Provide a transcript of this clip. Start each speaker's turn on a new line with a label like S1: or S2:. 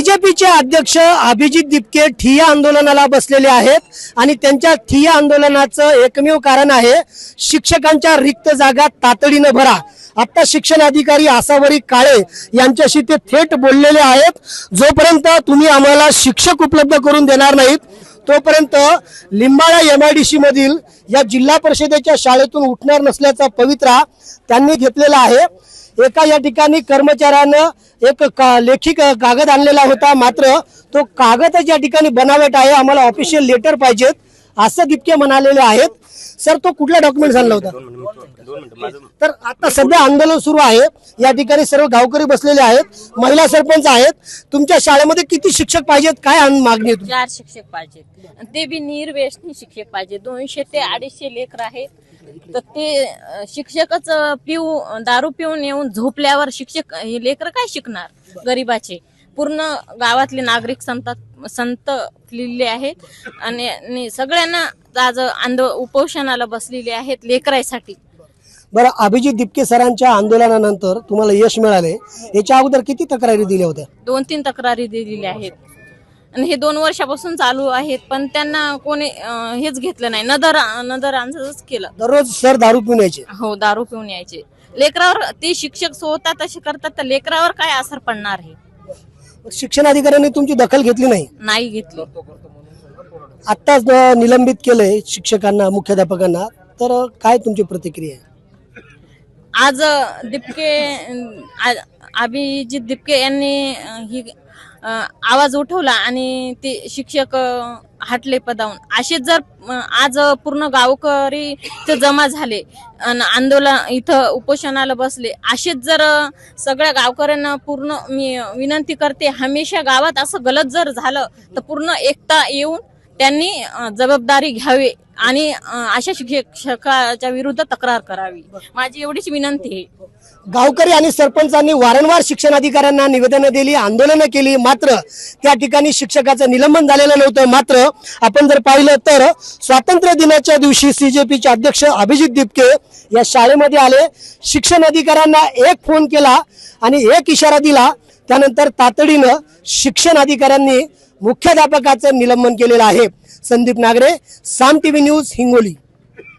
S1: सीजेपीचे अध्यक्ष अभिजित दिपके ठिय्या आंदोलनाला बसलेले आहेत आणि त्यांच्या ठिय्या आंदोलनाचं एकमेव कारण आहे शिक्षकांच्या रिक्त जागा तातडीने भरा। आता शिक्षण अधिकारी आसावरी काळे यांच्याशी ते थेट बोललेले आहेत। जोपर्यंत तुम्ही आम्हाला शिक्षक उपलब्ध करून देणार नाहीत तोपर्यंत लिंबाळा एमआयडीसी मधील या जिल्हा परिषदेच्या शाळेतून उठणार नसल्याचा पवित्रा त्यांनी घेतलेला आहे। एका या ठिकाणी कर्मचाऱ्यानं एक लेखी कागद आणलेला होता, मात्र तो कागद या ठिकाणी बनावट आहे, आम्हाला ऑफिशियल लेटर पाहिजेत असं दिपके म्हणालेले आहेत। सर, तो कुठला डॉक्युमेंट आणला होता? तर आता सध्या आंदोलन सुरू आहे, या ठिकाणी सर्व गावकरी बसलेले आहेत, महिला सरपंच आहेत। तुमच्या शाळेमध्ये किती शिक्षक पाहिजेत, काय मागणी आहे?
S2: 4 शिक्षक पाहिजेत, ते बी निर्व्यसनी शिक्षक पाहिजे। 200 ते 250 लेकर आहेत, तर ते शिक्षकच दारू पिऊन येऊन झोपल्यावर शिक्षक हे लेकर काय शिकणार? गरीबाचे पूर्ण गावातले नागरिक संतलेले आहेत आणि सगळ्यांना आज उपोषणाला बसलेले आहेत लेकरांसाठी।
S1: बरं, अभिजित दिपके सरांच्या आंदोलनानंतर तुम्हाला यश मिळाले, याच्या अगोदर किती तक्रारी दिल्या होत्या?
S2: 2-3 तक्रारी दिलेल्या आहेत आणि हे 2 वर्षापासून चालू आहेत, पण त्यांना कोणी हेच घेतलं नाही, नदरांचंच केलं।
S1: दररोज सर दारू पिऊन यायचे?
S2: हो, दारू पिऊन यायचे। लेकरावर ते शिक्षक स्वतः तसे करतात, तर लेकरावर काय असर पडणार आहे?
S1: शिक्षण अधिकाऱ्यांनी तुमची दखल घेतली
S2: नाही घेतली।
S1: आत्ताच निलंबित केलंय शिक्षकांना, मुख्याध्यापकांना, तर काय तुमची प्रतिक्रिया आहे?
S2: आज अभिजित दिपके यांनी ही आवाज उठवला आणि ते शिक्षक हटले पदावून। असे जर आज पूर्ण गावकरी जमा झाले आणि आंदोलन इथं उपोषणाला बसले, असेच जर सगळ्या गावकऱ्यांना पूर्ण मी विनंती करते, हमेशा गावात असं गलत जर झालं तर पूर्ण एकता येऊन त्यांनी जबाबदारी घ्यावी आणि अशा शिक्षकाच्या विरुद्ध तक्रार करावी, माझी एवढीच विनंती आहे।
S1: गावकरी आणि सरपंचांनी वारंवार शिक्षण अधिकाऱ्यांना निवेदनं दिली, आंदोलनं केली, मात्र त्या ठिकाणी शिक्षकाचं निलंबन झालेलं नव्हतं। मात्र आपण जर पाहिलं तर स्वातंत्र्य दिनाच्या दिवशी सीजेपीचे अध्यक्ष अभिजित दिपके या शाळेमध्ये आले, शिक्षण अधिकाऱ्यांना एक फोन केला आणि एक इशारा दिला, त्यानंतर तातडीनं शिक्षण अधिकाऱ्यांनी मुख्याध्यापकाचं निलंबन केलेलं आहे। संदीप नागरे, साम टीव्ही न्यूज, हिंगोली।